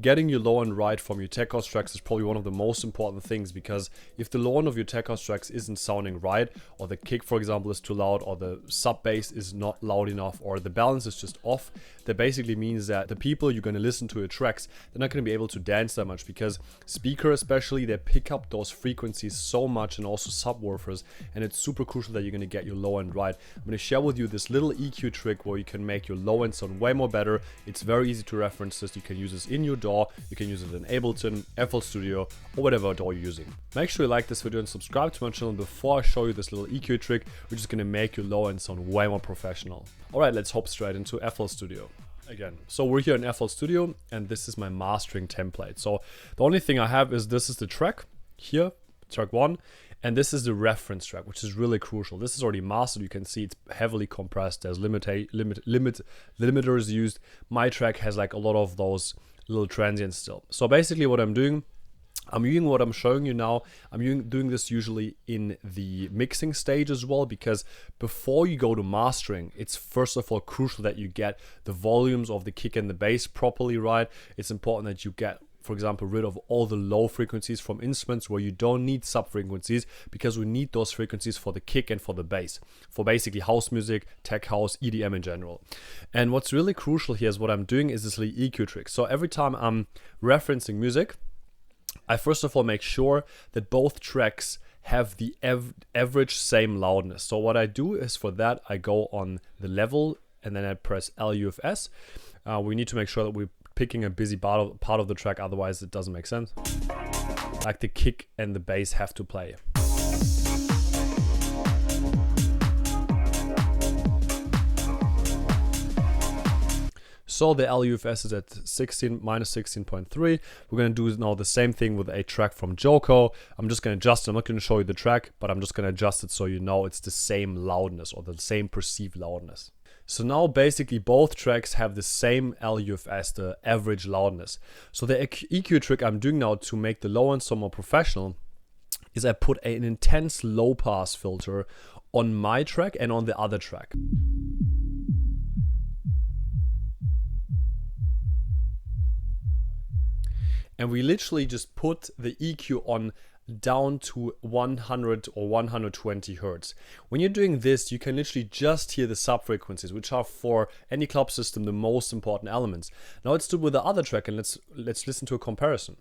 getting your low end right from your tech house tracks is probably one of the most important things, because if the low end of your tech house tracks isn't sounding right, or the kick, for example, is too loud, or the sub bass is not loud enough, or the balance is just off, that basically means that the people you're going to listen to your tracks, they're not going to be able to dance that much, because speakers especially, they pick up those frequencies so much, and also subwoofers, and it's super crucial that you're going to get your low end right. I'm going to share with you this little EQ trick where you can make your low end sound way more better. It's very easy to reference this. You can use this in your DAW, you can use it in Ableton, FL Studio, or whatever DAW you're using. Make sure you like this video and subscribe to my channel before I show you this little EQ trick, which is going to make your low end sound way more professional. Alright, let's hop straight into FL Studio. Again, so we're here in FL Studio, and this is my mastering template. So the only thing I have is this is the track here, track 1, and this is the reference track, which is really crucial. This is already mastered. You can see it's heavily compressed. There's limiters used. My track has like a lot of those little transients still. So basically what I'm doing what I'm showing you now, I'm doing this usually in the mixing stage as well, because before you go to mastering, it's first of all crucial that you get the volumes of the kick and the bass properly right. It's important that you get, for example, rid of all the low frequencies from instruments where you don't need sub frequencies, because we need those frequencies for the kick and for the bass, for basically house music, tech house, EDM in general. And what's really crucial here is what I'm doing is this little EQ trick. So every time I'm referencing music, I first of all make sure that both tracks have the average same loudness. So what I do is, for that, I go on the level and then I press LUFS. We need to make sure that we're picking a busy part of the track, otherwise it doesn't make sense. Like the kick and the bass have to play. So the LUFS is at -16.3. We're going to do now the same thing with a track from Joko. I'm just going to adjust it. I'm not going to show you the track, but I'm just going to adjust it so you know it's the same loudness, or the same perceived loudness. So now basically both tracks have the same LUFS, the average loudness. So the EQ trick I'm doing now to make the low end sound more professional is I put an intense low pass filter on my track and on the other track. And we literally just put the EQ on down to 100 or 120 hertz. When you're doing this, you can literally just hear the sub frequencies, which are for any club system the most important elements. Now let's do it with the other track, and let's listen to a comparison.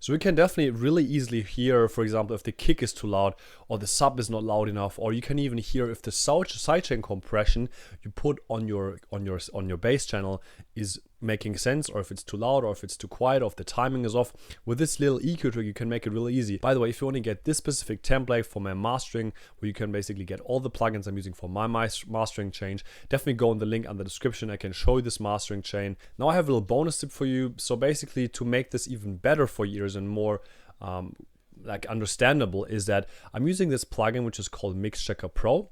So we can definitely really easily hear, for example, if the kick is too loud, or the sub is not loud enough, or you can even hear if the sidechain compression you put on your bass channel is making sense, or if it's too loud, or if it's too quiet, or if the timing is off. With this little EQ trick, you can make it really easy. By the way, if you want to get this specific template for my mastering, where you can basically get all the plugins I'm using for my mastering chain, definitely go in the link on the description. I can show you this mastering chain. Now I have a little bonus tip for you. So basically, to make this even better for your ears and more like understandable, is that I'm using this plugin which is called Mix Checker Pro.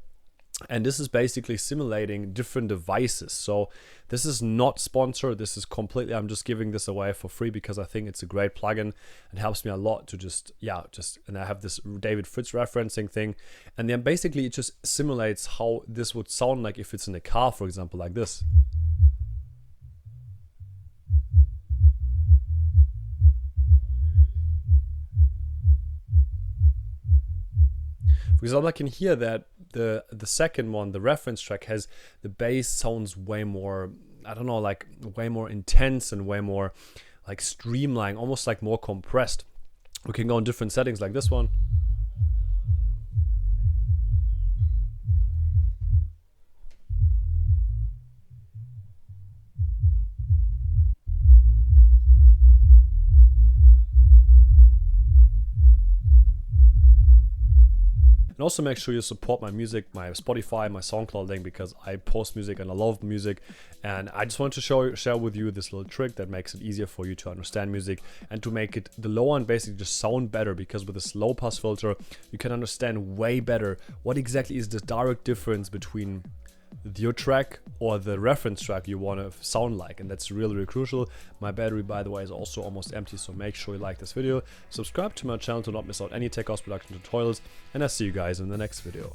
And this is basically simulating different devices. So this is not sponsored. This is completely, I'm just giving this away for free because I think it's a great plugin and helps me a lot to and I have this David Fritz referencing thing. And then basically it just simulates how this would sound like if it's in a car, for example, like this. Because I can hear that the second one, the reference track, has the bass sounds way more, I don't know, like way more intense and way more like streamlined, almost like more compressed. We can go in different settings like this one. And also make sure you support my music, my Spotify, my SoundCloud link, because I post music and I love music. And I just wanted to share with you this little trick that makes it easier for you to understand music and to make it the low end basically just sound better, because with this low pass filter, you can understand way better what exactly is the direct difference between your track or the reference track you want to sound like, and that's really, really crucial. My battery, by the way, is also almost empty, so make sure you like this video, subscribe to my channel to not miss out any tech house production tutorials, and I'll see you guys in the next video.